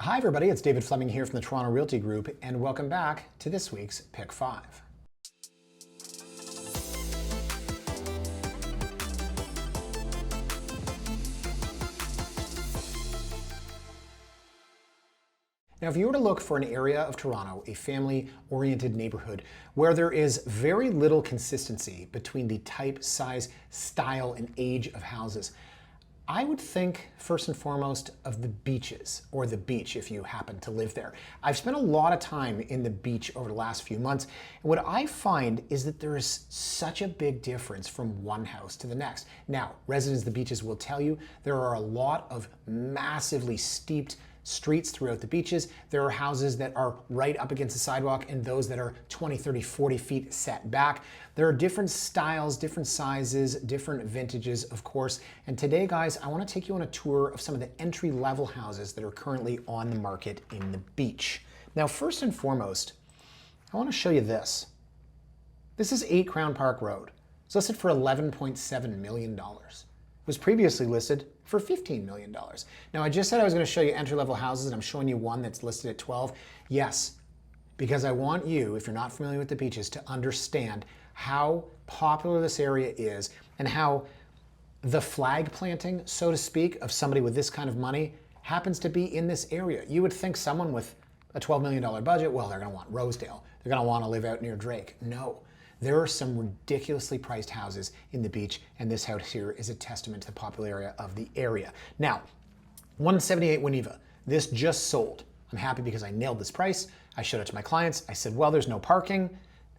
Hi everybody, it's David Fleming here from the Toronto Realty Group, and welcome back to this week's Pick 5. Now, if you were to look for an area of Toronto, a family-oriented neighborhood, where there is very little consistency between the type, size, style, and age of houses, I would think first and foremost of the beaches, or the beach if you happen to live there. I've spent a lot of time in the beach over the last few months, and what I find is that there is such a big difference from one house to the next. Now, residents of the beaches will tell you there are a lot of massively steeped streets throughout the beaches. There are houses that are right up against the sidewalk and those that are 20, 30, 40 feet set back. There are different styles, different sizes, different vintages, of course. And today, guys, I want to take you on a tour of some of the entry-level houses that are currently on the market in the beach. Now, first and foremost, I want to show you this. This is 8 Crown Park Road. It's listed for $11.7 million. It was previously listed for $15 million. Now, I just said I was going to show you entry-level houses, and I'm showing you one that's listed at 12. Yes, because I want you, if you're not familiar with the beaches, to understand how popular this area is and how the flag planting, so to speak, of somebody with this kind of money happens to be in this area. You would think someone with a $12 million budget, well, they're going to want Rosedale. They're going to want to live out near Drake. No. There are some ridiculously priced houses in the beach, and this house here is a testament to the popularity of the area. Now, 178 Winneva. This just sold. I'm happy because I nailed this price. I showed it to my clients. I said, well, there's no parking.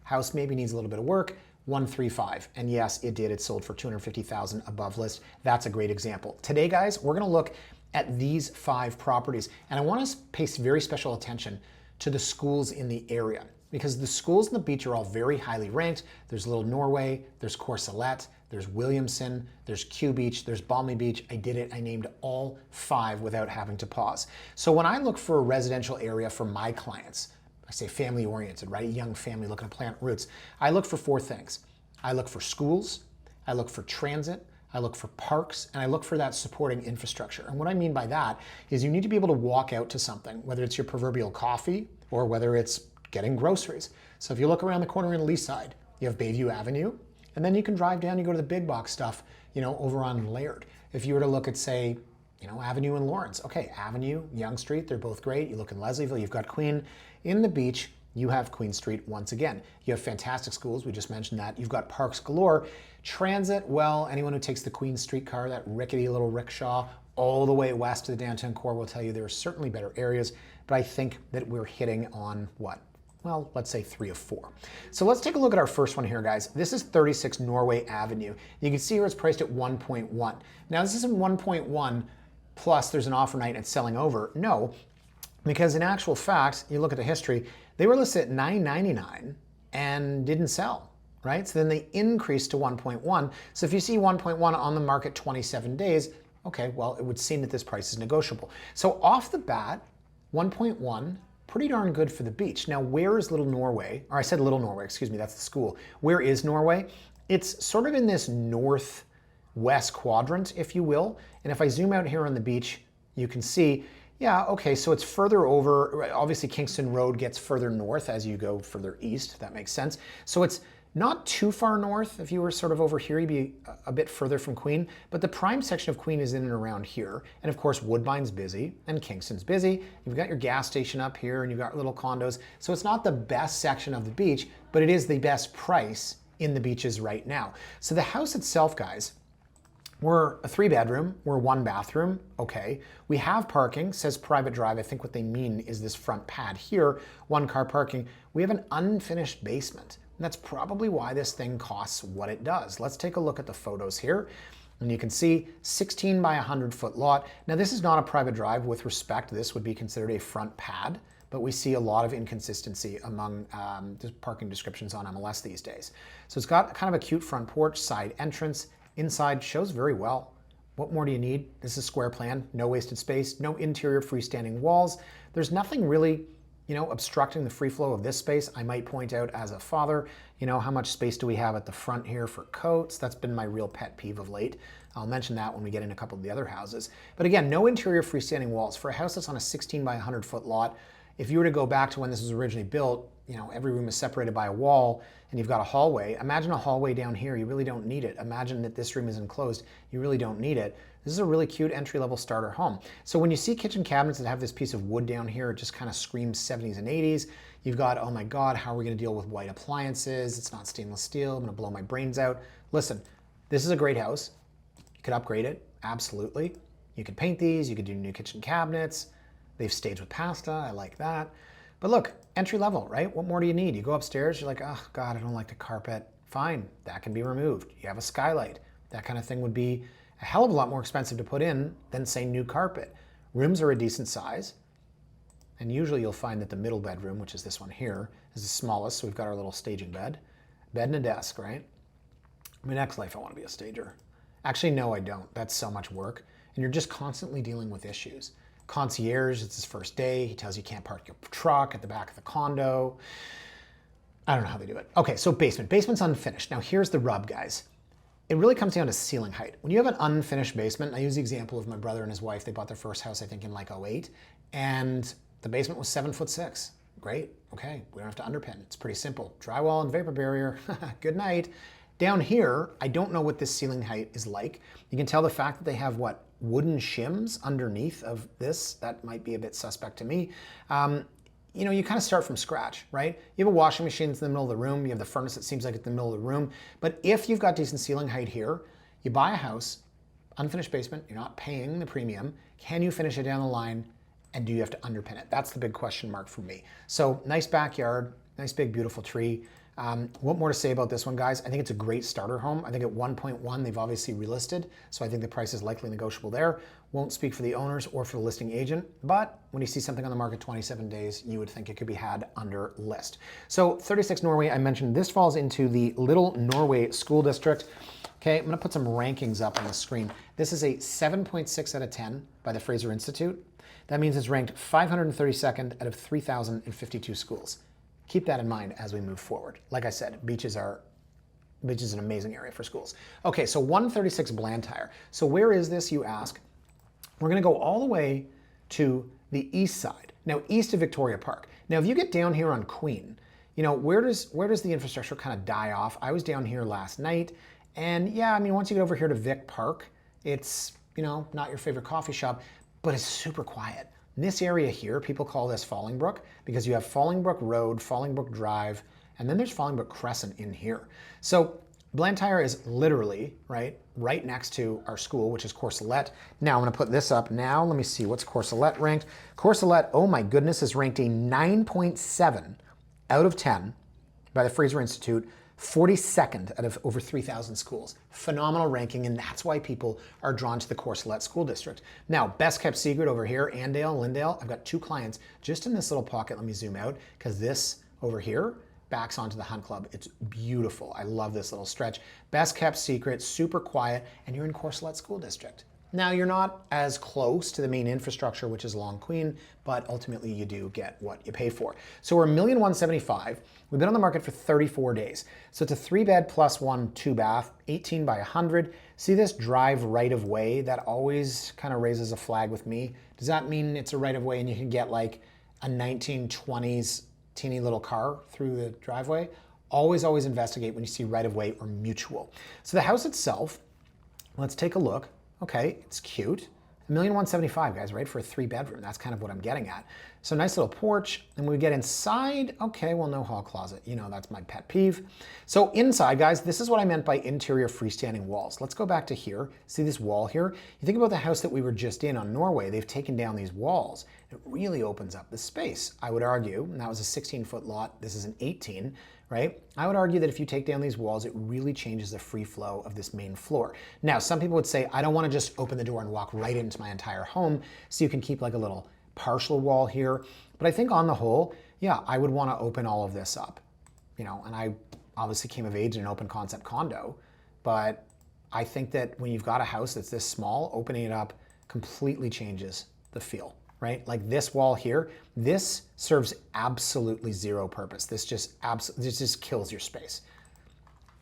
House maybe needs a little bit of work. 135. And yes, it did. It sold for $250,000 above list. That's a great example. Today, guys, we're going to look at these 5 properties, and I want to pay very special attention to the schools in the area, because the schools in the beach are all very highly ranked. There's Little Norway, there's Courcelette, there's Williamson, there's Q Beach, there's Balmy Beach. I did it, I named all 5 without having to pause. So when I look for a residential area for my clients, I say family oriented, right? A young family looking to plant roots. I look for 4 things. I look for schools, I look for transit, I look for parks, and I look for that supporting infrastructure. And what I mean by that is you need to be able to walk out to something, whether it's your proverbial coffee or whether it's getting groceries. So if you look around the corner in the east side, you have Bayview Avenue, and then you can drive down, you go to the big box stuff, over on Laird. If you were to look at, say, Avenue and Lawrence, okay, Avenue, Yonge Street, they're both great. You look in Leslieville, you've got Queen. In the beach, you have Queen Street once again. You have fantastic schools, we just mentioned that. You've got parks galore. Transit, well, anyone who takes the Queen streetcar, that rickety little rickshaw, all the way west to the downtown core will tell you there are certainly better areas, but I think that we're hitting on what? Well, let's say 3 of 4. So let's take a look at our first one here, guys. This is 36 Norway Avenue. You can see here it's priced at 1.1. Now, this isn't 1.1 plus there's an offer night and it's selling over. No, because in actual fact, you look at the history, they were listed at $999 and didn't sell, right? So then they increased to 1.1. So if you see 1.1 on the market 27 days, okay, well, it would seem that this price is negotiable. So off the bat, 1.1, pretty darn good for the beach. Now, where is Little Norway? Or I said Little Norway, excuse me, that's the school. Where is Norway? It's sort of in this northwest quadrant, if you will. And if I zoom out here on the beach, you can see, yeah, okay, so it's further over. Obviously, Kingston Road gets further north as you go further east, if that makes sense. So it's not too far north. If you were sort of over here, you'd be a bit further from Queen, but the prime section of Queen is in and around here. And of course, Woodbine's busy and Kingston's busy. You've got your gas station up here and you've got little condos. So it's not the best section of the beach, but it is the best price in the beaches right now. So the house itself, guys, we're a 3-bedroom, we're 1 bathroom, okay. We have parking, says private drive. I think what they mean is this front pad here, 1-car parking. We have an unfinished basement. And that's probably why this thing costs what it does. Let's take a look at the photos here. And you can see 16 by 100-foot lot. Now, this is not a private drive. With respect, this would be considered a front pad, but we see a lot of inconsistency among the parking descriptions on MLS these days. So it's got kind of a cute front porch, side entrance. Inside shows very well. What more do you need? This is a square plan, no wasted space, no interior freestanding walls. There's nothing really obstructing the free flow of this space. I might point out as a father, how much space do we have at the front here for coats? That's been my real pet peeve of late. I'll mention that when we get in a couple of the other houses. But again, no interior freestanding walls. For a house that's on a 16 by 100 foot lot, if you were to go back to when this was originally built, every room is separated by a wall and you've got a hallway. Imagine a hallway down here. You really don't need it. Imagine that this room is enclosed. You really don't need it. This is a really cute entry-level starter home. So when you see kitchen cabinets that have this piece of wood down here, it just kind of screams 70s and 80s. You've got, oh my God, how are we going to deal with white appliances? It's not stainless steel. I'm going to blow my brains out. Listen, this is a great house. You could upgrade it, absolutely. You could paint these. You could do new kitchen cabinets. They've staged with pasta. I like that. But look, entry level, right? What more do you need? You go upstairs, you're like, oh God, I don't like the carpet. Fine, that can be removed. You have a skylight. That kind of thing would be a hell of a lot more expensive to put in than, say, new carpet. Rooms are a decent size. And usually you'll find that the middle bedroom, which is this one here, is the smallest. So we've got our little staging bed and a desk, right? My next life, I want to be a stager. Actually, no, I don't. That's so much work. And you're just constantly dealing with issues. Concierge, it's his first day. He tells you can't park your truck at the back of the condo. I don't know how they do it. Okay, so basement. Basement's unfinished. Now here's the rub, guys. It really comes down to ceiling height. When you have an unfinished basement, I use the example of my brother and his wife. They bought their first house, I think, in like '08, and the basement was 7'6". Great, okay, we don't have to underpin. It's pretty simple. Drywall and vapor barrier, good night. Down here, I don't know what this ceiling height is like. You can tell the fact that they have, wooden shims underneath of this. That might be a bit suspect to me. You kind of start from scratch, right? You have a washing machine that's in the middle of the room. You have the furnace that seems like it's in the middle of the room. But if you've got decent ceiling height here, you buy a house, unfinished basement, you're not paying the premium. Can you finish it down the line? And do you have to underpin it? That's the big question mark for me. So nice backyard, nice big beautiful tree. What more to say about this one, guys? I think it's a great starter home. I think at 1.1, they've obviously relisted, so I think the price is likely negotiable there. Won't speak for the owners or for the listing agent, but when you see something on the market 27 days, you would think it could be had under list. So 36 Norway, I mentioned this falls into the Little Norway School District. Okay, I'm gonna put some rankings up on the screen. This is a 7.6 out of 10 by the Fraser Institute. That means it's ranked 532nd out of 3,052 schools. Keep that in mind as we move forward. Like I said, beach is an amazing area for schools. Okay, so 136 Blantyre. So where is this, you ask? We're gonna go all the way to the east side. Now, east of Victoria Park. Now, if you get down here on Queen, where does the infrastructure kind of die off? I was down here last night, and yeah, once you get over here to Vic Park, it's, not your favorite coffee shop, but it's super quiet. This area here, people call this Fallingbrook because you have Fallingbrook Road, Fallingbrook Drive, and then there's Fallingbrook Crescent in here. So Blantyre is literally right next to our school, which is Courcelette. Now I'm gonna put this up now. Let me see, what's Courcelette ranked? Courcelette, oh my goodness, is ranked a 9.7 out of 10 by the Fraser Institute, 42nd out of over 3,000 schools. Phenomenal ranking, and that's why people are drawn to the Courcelette School District. Now, best kept secret over here, Andale, Lindale, I've got 2 clients just in this little pocket. Let me zoom out, because this over here backs onto the Hunt Club. It's beautiful. I love this little stretch. Best kept secret, super quiet, and you're in Courcelette School District. Now, you're not as close to the main infrastructure, which is Long Queen, but ultimately you do get what you pay for. So we're $1,175,000. We've been on the market for 34 days. So it's a 3-bed plus 1 2-bath, 18 by 100. See this drive right of way? That always kind of raises a flag with me. Does that mean it's a right of way and you can get like a 1920s teeny little car through the driveway? Always investigate when you see right of way or mutual. So the house itself, let's take a look. Okay, it's cute. $1,175,000, guys, right, for a 3-bedroom. That's kind of what I'm getting at. So nice little porch. And when we get inside, okay, well, no hall closet. That's my pet peeve. So inside, guys, this is what I meant by interior freestanding walls. Let's go back to here. See this wall here? You think about the house that we were just in on Norway. They've taken down these walls. It really opens up the space, I would argue. And that was a 16-foot lot. This is an 18, right? I would argue that if you take down these walls, it really changes the free flow of this main floor. Now, some people would say, I don't want to just open the door and walk right into my entire home, so you can keep like a little partial wall here. But I think on the whole, yeah, I would want to open all of this up. And I obviously came of age in an open concept condo, but I think that when you've got a house that's this small, opening it up completely changes the feel, right? Like this wall here, this serves absolutely zero purpose. This just kills your space.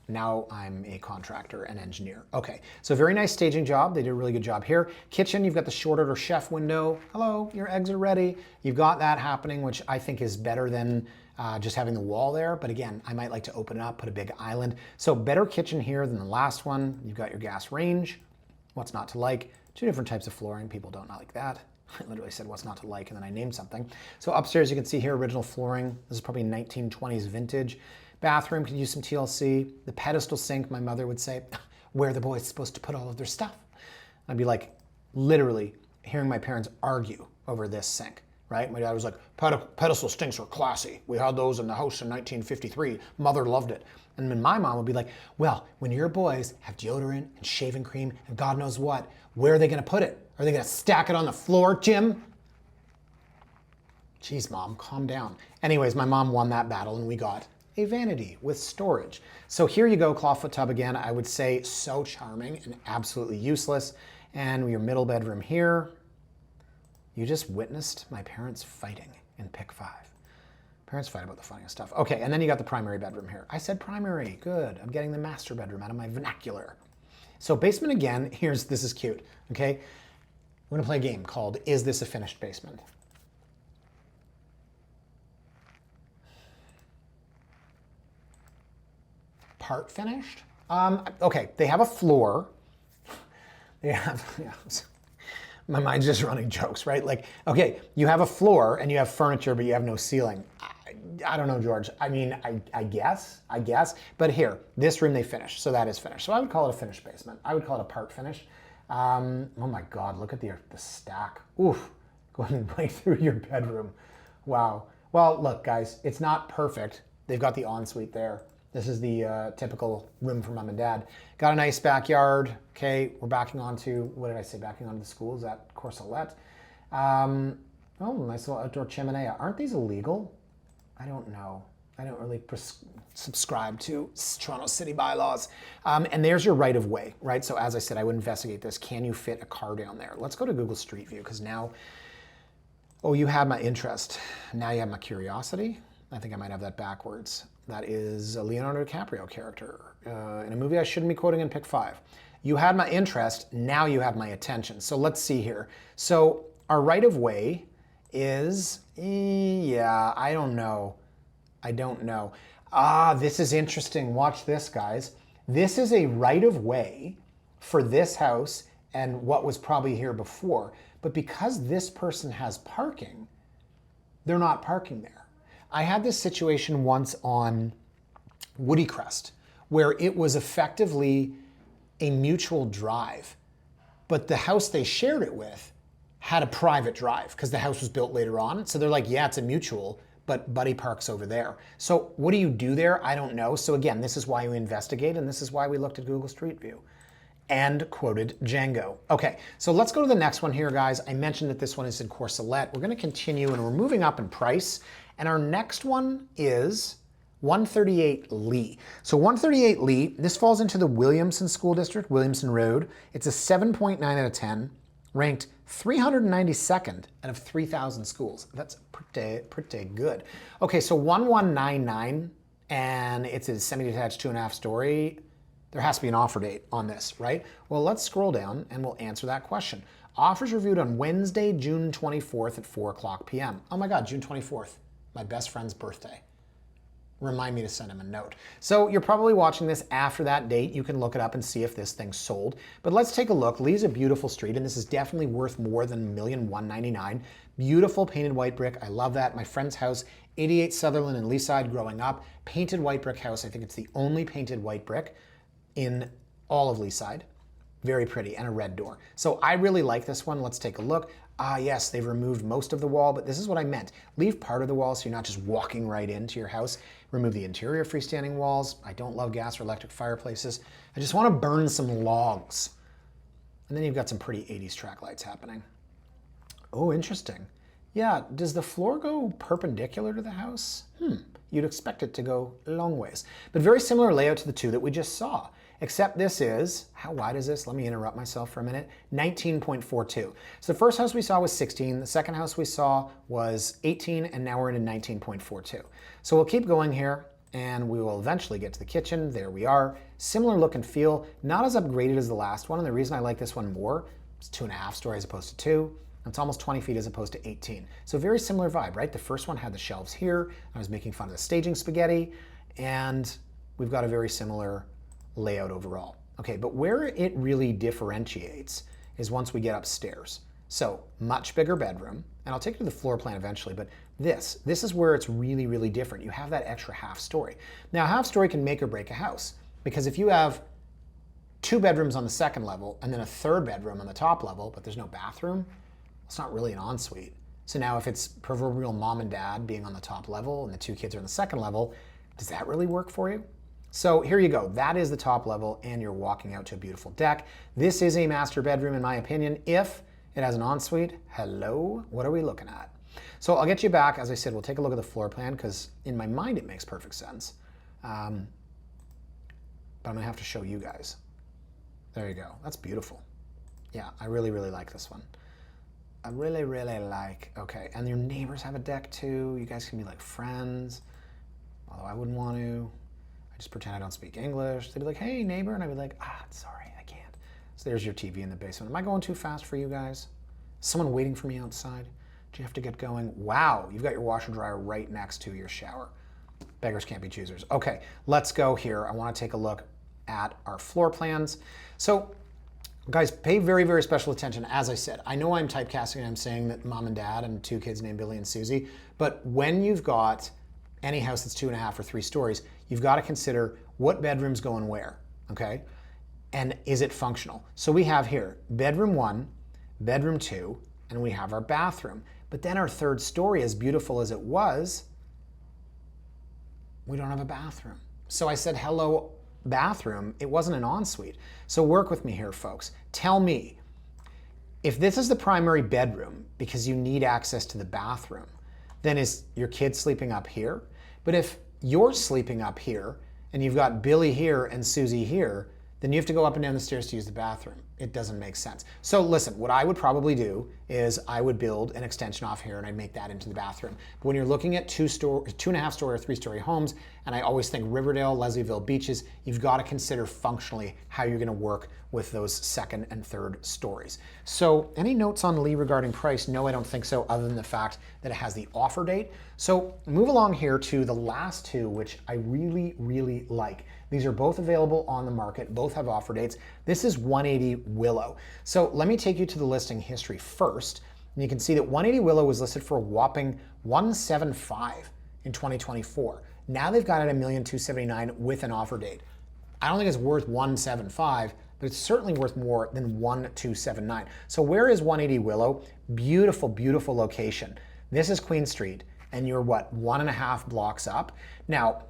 Now I'm a contractor and engineer. Okay, so very nice staging job. They did a really good job here. Kitchen, you've got the short order chef window. Hello, your eggs are ready. You've got that happening, which I think is better than just having the wall there. But again, I might like to open it up, put a big island. So better kitchen here than the last one. You've got your gas range. What's not to like? Two different types of flooring. People don't like that. I literally said what's not to like, and then I named something. So upstairs, you can see here, original flooring. This is probably 1920s vintage. Bathroom could use some TLC. The pedestal sink, my mother would say, where are the boys supposed to put all of their stuff? I'd be like, literally hearing my parents argue over this sink, right? My dad was like, pedestal sinks were classy. We had those in the house in 1953. Mother loved it. And then my mom would be like, well, when your boys have deodorant and shaving cream and God knows what, where are they gonna put it? Are they gonna stack it on the floor, Jim? Jeez, Mom, calm down. Anyways, my mom won that battle and we got a vanity with storage. So here you go, clawfoot tub again. I would say so charming and absolutely useless. And your middle bedroom here. You just witnessed my parents fighting in pick 5. Parents fight about the funniest stuff. Okay, and then you got the primary bedroom here. I said primary, good. I'm getting the master bedroom out of my vernacular. So basement again, this is cute, okay? We're gonna play a game called Is This a Finished Basement? Part finished? Okay, they have a floor. They have, yeah, my mind's just running jokes, right? Like, okay, you have a floor and you have furniture, but you have no ceiling. I don't know, George. I mean, I guess. But here, this room they finished, so that is finished. So I would call it a finished basement. I would call it a part finish. Oh my God, look at the stack. Oof, going right through your bedroom. Wow. Well, look, guys, it's not perfect. They've got the ensuite there. This is the typical room for mom and dad. Got a nice backyard. Okay, we're backing onto, what did I say, backing onto the school? Is that Courcelette? Oh, nice little outdoor chimenea. Aren't these illegal? I don't know. I don't really subscribe to Toronto city bylaws. And there's your right of way, right? So as I said, I would investigate this. Can you fit a car down there? Let's go to Google Street View because now, oh, you had my interest. Now you have my curiosity. I think I might have that backwards. That is a Leonardo DiCaprio character in a movie I shouldn't be quoting in pick 5. You had my interest, now you have my attention. So let's see here. So our right of way is, yeah, I don't know. This is interesting. Watch this, guys. This is a right of way for this house and what was probably here before. But because this person has parking, they're not parking there. I had this situation once on Woody Crest where it was effectively a mutual drive, but the house they shared it with had a private drive because the house was built later on. So they're like, yeah, it's a mutual, but Buddy parks over there. So what do you do there? I don't know. So again, this is why you investigate, and this is why we looked at Google Street View and quoted Django. Okay, so let's go to the next one here, guys. I mentioned that this one is in Courcelette. We're gonna continue and we're moving up in price. And our next one is 138 Lee. So 138 Lee, this falls into the Williamson School District, Williamson Road. It's a 7.9 out of 10, ranked 392nd out of 3,000 schools. That's pretty good. Okay, so 1199, and it's a semi-detached 2.5-story. There has to be an offer date on this, right? Well, let's scroll down and we'll answer that question. Offers reviewed on Wednesday, June 24th at 4:00 p.m. Oh my God, June 24th, my best friend's birthday. Remind me to send him a note. So you're probably watching this after that date. You can look it up and see if this thing's sold. But let's take a look. Lee's a beautiful street, and this is definitely worth more than $1,199,000. Beautiful painted white brick. I love that. My friend's house, 88 Sutherland in Leaside growing up. Painted white brick house. I think it's the only painted white brick in all of Leaside. Very pretty, and a red door. So I really like this one. Let's take a look. Yes, they've removed most of the wall, but this is what I meant. Leave part of the wall so you're not just walking right into your house. Remove the interior freestanding walls. I don't love gas or electric fireplaces. I just want to burn some logs. And then you've got some pretty 80s track lights happening. Oh, interesting. Yeah, does the floor go perpendicular to the house? You'd expect it to go long ways. But very similar layout to the two that we just saw. except this is, how wide is this? Let me interrupt myself for a minute. 19.42. So the first house we saw was 16, the second house we saw was 18, and now we're into 19.42. So we'll keep going here, and we will eventually get to the kitchen. There we are. Similar look and feel, not as upgraded as the last one, and the reason I like this one more, it's 2.5-story as opposed to 2. It's almost 20 feet as opposed to 18. So very similar vibe, right? The first one had the shelves here. I was making fun of the staging spaghetti, and we've got a very similar layout overall. Okay, but where it really differentiates is once we get upstairs. So much bigger bedroom, and I'll take you to the floor plan eventually, but this is where it's really, really different. You have that extra half-story. Now, half-story can make or break a house, because if you have 2 bedrooms on the second level and then a 3rd bedroom on the top level, but there's no bathroom, it's not really an ensuite. So now if it's proverbial mom and dad being on the top level and the 2 kids are on the second level, does that really work for you? So here you go. That is the top level, and you're walking out to a beautiful deck. This is a master bedroom, in my opinion. If it has an ensuite, hello, what are we looking at? So I'll get you back. As I said, we'll take a look at the floor plan, because in my mind it makes perfect sense. But I'm gonna have to show you guys. There you go. That's beautiful. Yeah, I really, really like this one. I really, really like, okay, and your neighbors have a deck too. You guys can be like friends, although I wouldn't want to. I just pretend I don't speak English. They'd be like, hey, neighbor, and I'd be like, sorry, I can't. So there's your TV in the basement. Am I going too fast for you guys? Is someone waiting for me outside? Do you have to get going? Wow, you've got your washer dryer right next to your shower. Beggars can't be choosers. Okay, let's go here. I want to take a look at our floor plans. So, guys, pay very, very special attention. As I said, I know I'm typecasting and I'm saying that mom and dad and 2 kids named Billy and Susie, but when you've got any house that's 2.5 or 3 stories, you've got to consider what bedrooms go in where, okay? And is it functional? So we have here bedroom 1, bedroom 2, and we have our bathroom. But then our 3rd story, as beautiful as it was, we don't have a bathroom. So I said, hello, bathroom. It wasn't an ensuite. So work with me here, folks. Tell me, if this is the primary bedroom because you need access to the bathroom, then is your kid sleeping up here? But if you're sleeping up here and you've got Billy here and Susie here, then you have to go up and down the stairs to use the bathroom. It doesn't make sense. So listen, what I would probably do is I would build an extension off here and I'd make that into the bathroom. But when you're looking at 2.5-story or 3-story homes, and I always think Riverdale, Leslieville beaches, you've got to consider functionally how you're going to work with those 2nd and 3rd stories. So any notes on Lee regarding price? No, I don't think so, other than the fact that it has the offer date. So move along here to the last 2, which I really, really like. These are both available on the market. Both have offer dates. This is 180 Willow. So let me take you to the listing history first. And you can see that 180 Willow was listed for a whopping $175 in 2024. Now they've got it at $1,279,000 with an offer date. I don't think it's worth $175, but it's certainly worth more than $1,279. So where is 180 Willow? Beautiful, beautiful location. This is Queen Street, and you're what, 1.5 blocks up? Now,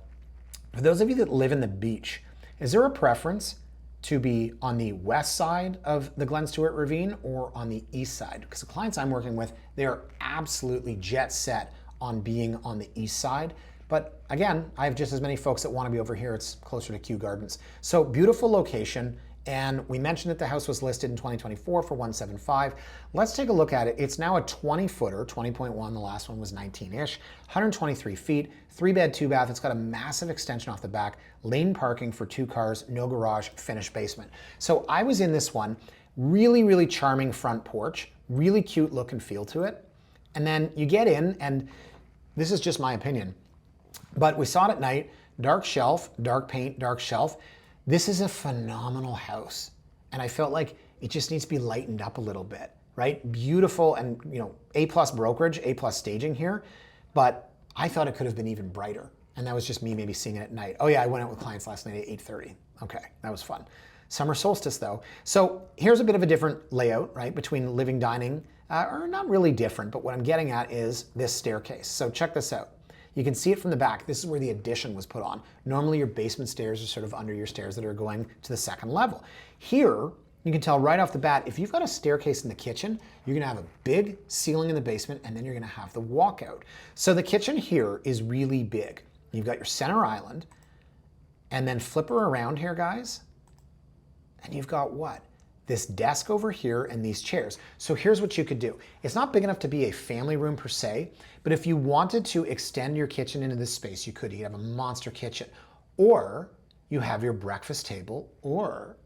for those of you that live in the beach, is there a preference to be on the west side of the Glen Stewart Ravine or on the east side? Because the clients I'm working with, they are absolutely jet set on being on the east side. But again, I have just as many folks that want to be over here. It's closer to Kew Gardens. So beautiful location. And we mentioned that the house was listed in 2024 for $175. Let's take a look at it. It's now a 20-footer, 20.1. The last one was 19-ish, 123 feet, 3-bed, 2-bath. It's got a massive extension off the back, lane parking for 2 cars, no garage, finished basement. So I was in this one, really, really charming front porch, really cute look and feel to it. And then you get in, and this is just my opinion, but we saw it at night, dark shelf, dark paint, dark shelf. This is a phenomenal house, and I felt like it just needs to be lightened up a little bit, right? Beautiful, and A+ brokerage, A+ staging here, but I thought it could have been even brighter, and that was just me maybe seeing it at night. Oh yeah, I went out with clients last night at 8:30. Okay, that was fun. Summer solstice though. So here's a bit of a different layout, right, between living, dining, or not really different, but what I'm getting at is this staircase. So check this out. You can see it from the back. This is where the addition was put on. Normally your basement stairs are sort of under your stairs that are going to the second level. Here, you can tell right off the bat, if you've got a staircase in the kitchen, you're gonna have a big ceiling in the basement, and then you're gonna have the walkout. So the kitchen here is really big. You've got your center island, and then flip her around here, guys. And you've got what? This desk over here and these chairs. So here's what you could do. It's not big enough to be a family room per se, but if you wanted to extend your kitchen into this space, you could. You could have a monster kitchen, or you have your breakfast table, or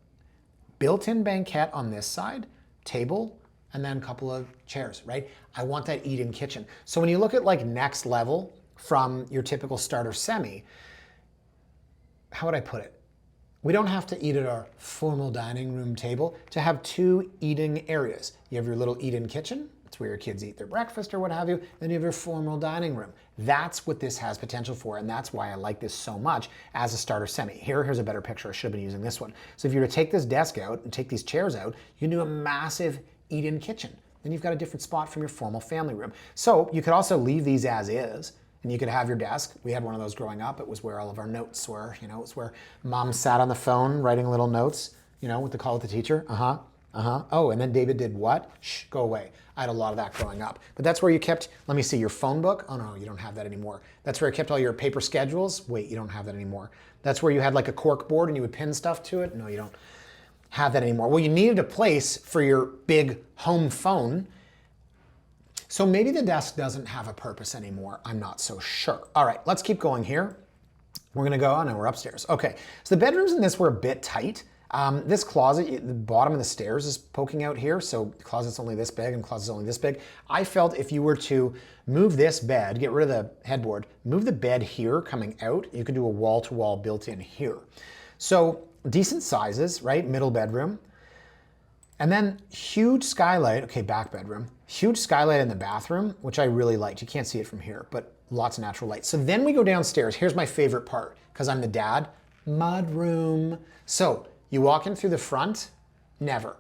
built-in banquette on this side, table, and then a couple of chairs, right? I want that eat-in kitchen. So when you look at like next level from your typical starter semi, how would I put it? We don't have to eat at our formal dining room table to have two eating areas. You have your little eat-in kitchen, that's where your kids eat their breakfast or what have you, then you have your formal dining room. That's what this has potential for, and that's why I like this so much as a starter semi. Here's a better picture. I should have been using this one. So if you were to take this desk out and take these chairs out, you can do a massive eat-in kitchen. Then you've got a different spot from your formal family room. So you could also leave these as is, and you could have your desk. We had one of those growing up. It was where all of our notes were. You know, it's where mom sat on the phone writing little notes, you know, with the call with the teacher. Oh, and then David did what? Shh, go away. I had a lot of that growing up. But that's where you kept, let me see, your phone book. Oh no, you don't have that anymore. That's where you kept all your paper schedules. Wait, you don't have that anymore. That's where you had like a cork board and you would pin stuff to it. No, you don't have that anymore. Well, you needed a place for your big home phone. So maybe the desk doesn't have a purpose anymore. I'm not so sure. All right, let's keep going here. We're gonna go, oh no, we're upstairs. Okay, so the bedrooms in this were a bit tight. This closet, the bottom of the stairs is poking out here, so the closet's only this big and the closet's only this big. I felt if you were to move this bed, get rid of the headboard, move the bed here coming out, you could do a wall-to-wall built-in here. So decent sizes, right? Middle bedroom. And then huge skylight, okay, back bedroom, huge skylight in the bathroom, which I really liked. You can't see it from here, but lots of natural light. So then we go downstairs. Here's my favorite part, because I'm the dad, mudroom. So you walk in through the front, never,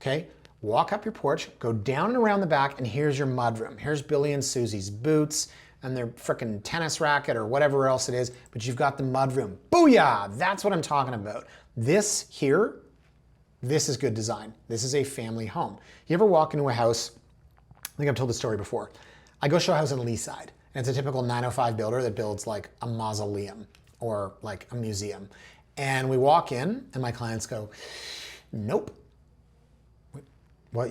okay? Walk up your porch, go down and around the back, and here's your mudroom. Here's Billy and Susie's boots and their frickin' tennis racket or whatever else it is, but you've got the mudroom. Booyah! That's what I'm talking about. This here, this is good design. This is a family home. You ever walk into a house, I think I've told this story before. I go show a house in Lee side, and it's a typical 905 builder that builds like a mausoleum or like a museum. And we walk in, and my clients go, nope. What,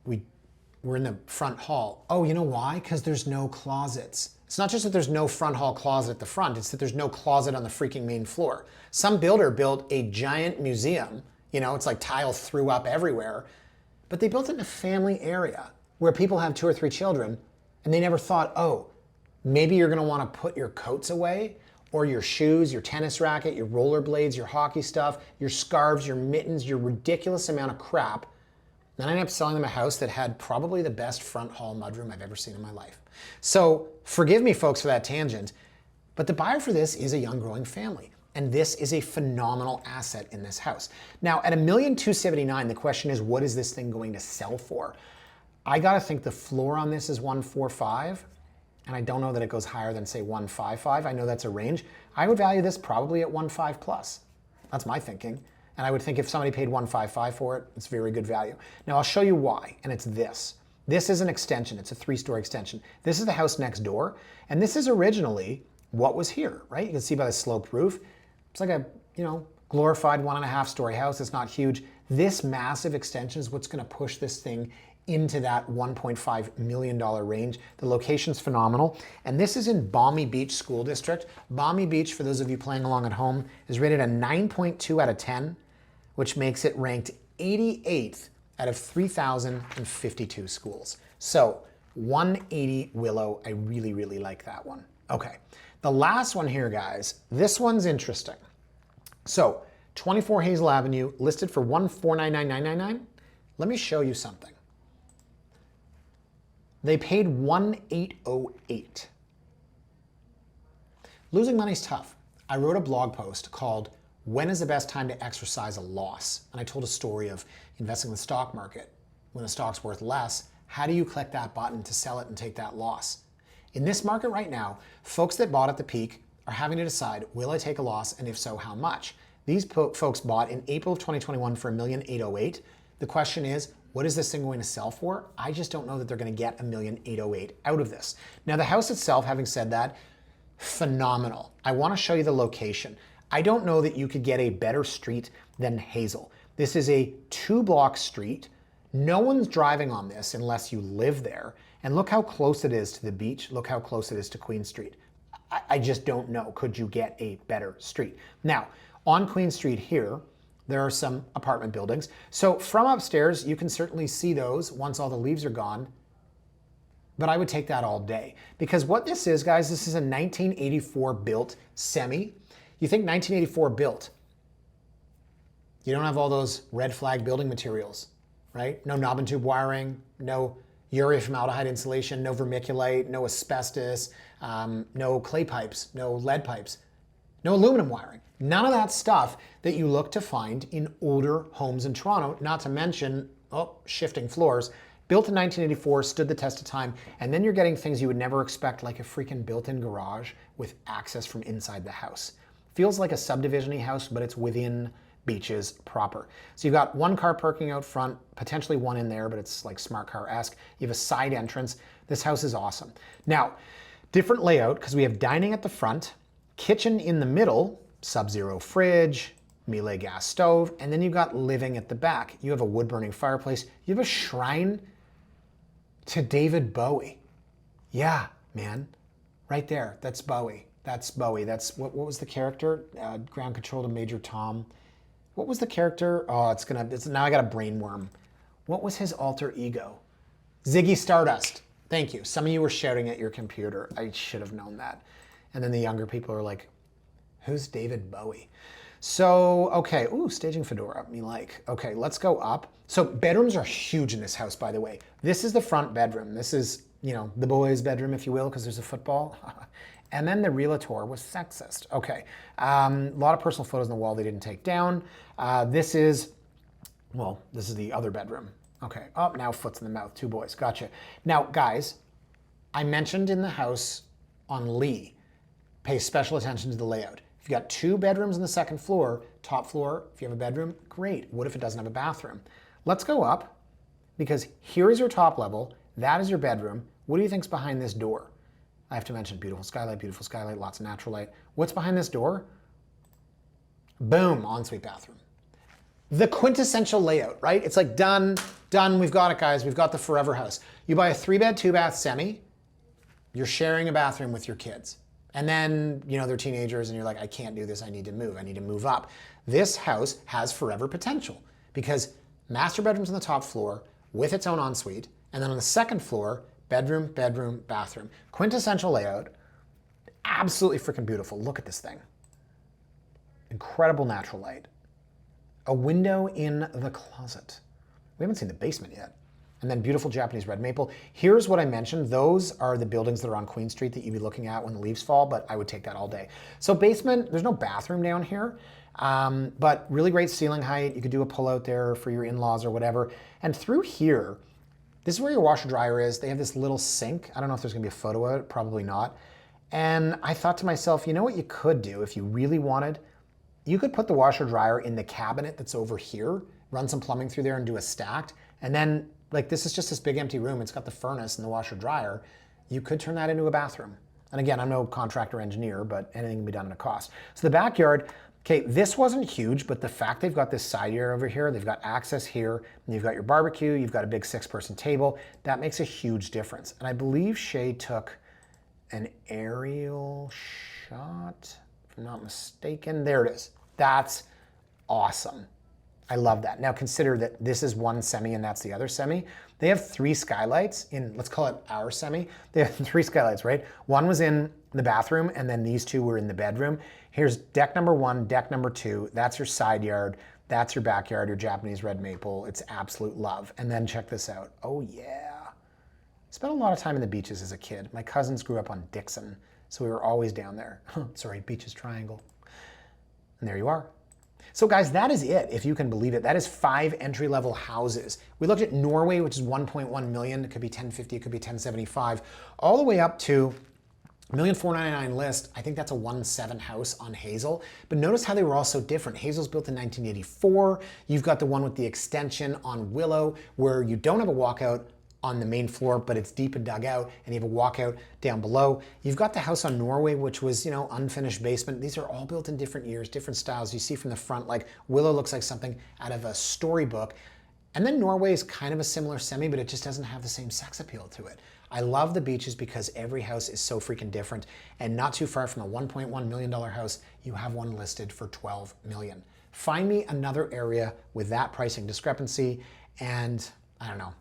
we're in the front hall. Oh, you know why? Because there's no closets. It's not just that there's no front hall closet at the front, it's that there's no closet on the freaking main floor. Some builder built a giant museum. You know, it's like tile threw up everywhere. But they built it in a family area where people have 2 or 3 children, and they never thought, oh, maybe you're gonna wanna put your coats away, or your shoes, your tennis racket, your rollerblades, your hockey stuff, your scarves, your mittens, your ridiculous amount of crap. Then I ended up selling them a house that had probably the best front hall mudroom I've ever seen in my life. So forgive me, folks, for that tangent, but the buyer for this is a young growing family. And this is a phenomenal asset in this house. Now, at $1,279,000, the question is, what is this thing going to sell for? I gotta think the floor on this is 145, and I don't know that it goes higher than say 155. I know that's a range. I would value this probably at 1.5 plus. That's my thinking. And I would think if somebody paid 155 for it, it's very good value. Now I'll show you why, and it's this. This is an extension, it's a 3-story extension. This is the house next door, and this is originally what was here, right? You can see by the sloped roof. It's like a, you know, glorified 1.5-story house. It's not huge. This massive extension is what's gonna push this thing into that $1.5 million range. The location's phenomenal. And this is in Balmy Beach School District. Balmy Beach, for those of you playing along at home, is rated a 9.2 out of 10, which makes it ranked 88th out of 3,052 schools. So 180 Willow, I really, really like that one. Okay, the last one here, guys, this one's interesting. So 24 Hazel Avenue, listed for $1,499,999. Let me show you something. They paid $1,808. Losing money's tough. I wrote a blog post called When is the Best Time to Exercise a Loss? And I told a story of investing in the stock market. When the stock's worth less, how do you click that button to sell it and take that loss? In this market right now, folks that bought at the peak are having to decide, will I take a loss, and if so, how much? These folks bought in April of 2021 for $1,808,000. The question is, what is this thing going to sell for? I just don't know that they're going to get $1,808,000 out of this. Now, the house itself, having said that, phenomenal. I want to show you the location. I don't know that you could get a better street than Hazel. This is a 2-block street. No one's driving on this unless you live there. And look how close it is to the beach. Look how close it is to Queen Street. I just don't know. Could you get a better street? Now, on Queen Street here, there are some apartment buildings. So from upstairs, you can certainly see those once all the leaves are gone. But I would take that all day. Because what this is, guys, this is a 1984 built semi. You think 1984 built. You don't have all those red flag building materials, right? No knob and tube wiring, no urea formaldehyde insulation, no vermiculite, no asbestos, no clay pipes, no lead pipes, no aluminum wiring. None of that stuff that you look to find in older homes in Toronto, not to mention, shifting floors. Built in 1984, stood the test of time, and then you're getting things you would never expect, like a freaking built-in garage with access from inside the house. Feels like a subdivision-y house, but it's within Beaches proper. So you've got 1 car parking out front, potentially 1 in there, but it's like smart car-esque. You have a side entrance. This house is awesome. Now, different layout, because we have dining at the front, kitchen in the middle, sub-zero fridge, Miele gas stove, and then you've got living at the back. You have a wood-burning fireplace. You have a shrine to David Bowie. Yeah, man. Right there. That's Bowie. That's Bowie. That's, what was the character? Ground Control to Major Tom. What was the character? Oh, now I got a brain worm. What was his alter ego? Ziggy Stardust. Thank you. Some of you were shouting at your computer. I should have known that. And then the younger people are like, who's David Bowie? So, okay. Ooh, staging fedora. Me like. Okay, let's go up. So bedrooms are huge in this house, by the way. This is the front bedroom. This is, the boys' bedroom, if you will, because there's a football. And then the realtor was sexist. Okay, a lot of personal photos on the wall they didn't take down. This is the other bedroom. Okay, now foot's in the mouth, 2 boys, gotcha. Now, guys, I mentioned in the house on Lee, pay special attention to the layout. If you've got 2 bedrooms on the 2nd floor, top floor, if you have a bedroom, great. What if it doesn't have a bathroom? Let's go up, because here is your top level, that is your bedroom. What do you think's behind this door? I have to mention beautiful skylight, lots of natural light. What's behind this door? Boom, ensuite bathroom. The quintessential layout, right? It's like done, we've got it, guys. We've got the forever house. You buy a 3-bed, 2-bath semi, you're sharing a bathroom with your kids. And then, they're teenagers and you're like, I can't do this, I need to move up. This house has forever potential because master bedroom's on the top floor with its own ensuite, and then on the 2nd floor, bedroom, bathroom. Quintessential layout. Absolutely freaking beautiful. Look at this thing. Incredible natural light. A window in the closet. We haven't seen the basement yet. And then beautiful Japanese red maple. Here's what I mentioned. Those are the buildings that are on Queen Street that you'd be looking at when the leaves fall, but I would take that all day. So basement, there's no bathroom down here, but really great ceiling height. You could do a pull out there for your in-laws or whatever. And through here, this is where your washer dryer is. They have this little sink. I don't know if there's gonna be a photo of it, probably not. And I thought to myself, you know what you could do if you really wanted? You could put the washer dryer in the cabinet that's over here, run some plumbing through there and do a stacked. And then, this is just this big empty room. It's got the furnace and the washer dryer. You could turn that into a bathroom. And again, I'm no contractor engineer, but anything can be done at a cost. So the backyard, okay, this wasn't huge, but the fact they've got this side yard over here, they've got access here, and you've got your barbecue, you've got a big 6-person table, that makes a huge difference. And I believe Shay took an aerial shot, if I'm not mistaken. There it is. That's awesome. I love that. Now consider that this is one semi and that's the other semi. They have 3 skylights in, let's call it our semi. They have 3 skylights, right? One was in the bathroom and then these 2 were in the bedroom. Here's deck number 1, deck number 2. That's your side yard. That's your backyard, your Japanese red maple. It's absolute love. And then check this out. Oh yeah. Spent a lot of time in the Beaches as a kid. My cousins grew up on Dixon, so we were always down there. Sorry, Beaches Triangle. And there you are. So guys, that is it, if you can believe it. That is 5 entry-level houses. We looked at Norway, which is 1.1 million. It could be 1050, it could be 1075, all the way up to $1,499,000 list. I think that's a 1.7 house on Hazel. But notice how they were all so different. Hazel's built in 1984. You've got the one with the extension on Willow, where you don't have a walkout, on the main floor, but it's deep and dug out, and you have a walkout down below. You've got the house on Norway, which was, unfinished basement. These are all built in different years, different styles. You see from the front, like Willow looks like something out of a storybook. And then Norway is kind of a similar semi, but it just doesn't have the same sex appeal to it. I love the beaches because every house is so freaking different, and not too far from a $1.1 million house, you have one listed for $12 million. Find me another area with that pricing discrepancy, and I don't know,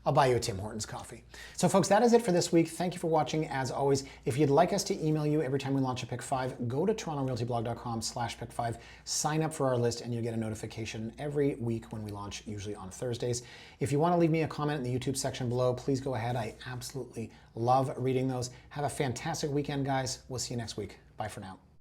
I'll buy you a Tim Hortons coffee. So folks, that is it for this week. Thank you for watching. As always, if you'd like us to email you every time we launch a Pick 5, go to torontorealtyblog.com/pick5, sign up for our list, and you'll get a notification every week when we launch, usually on Thursdays. If you want to leave me a comment in the YouTube section below, please go ahead. I absolutely love reading those. Have a fantastic weekend, guys. We'll see you next week. Bye for now.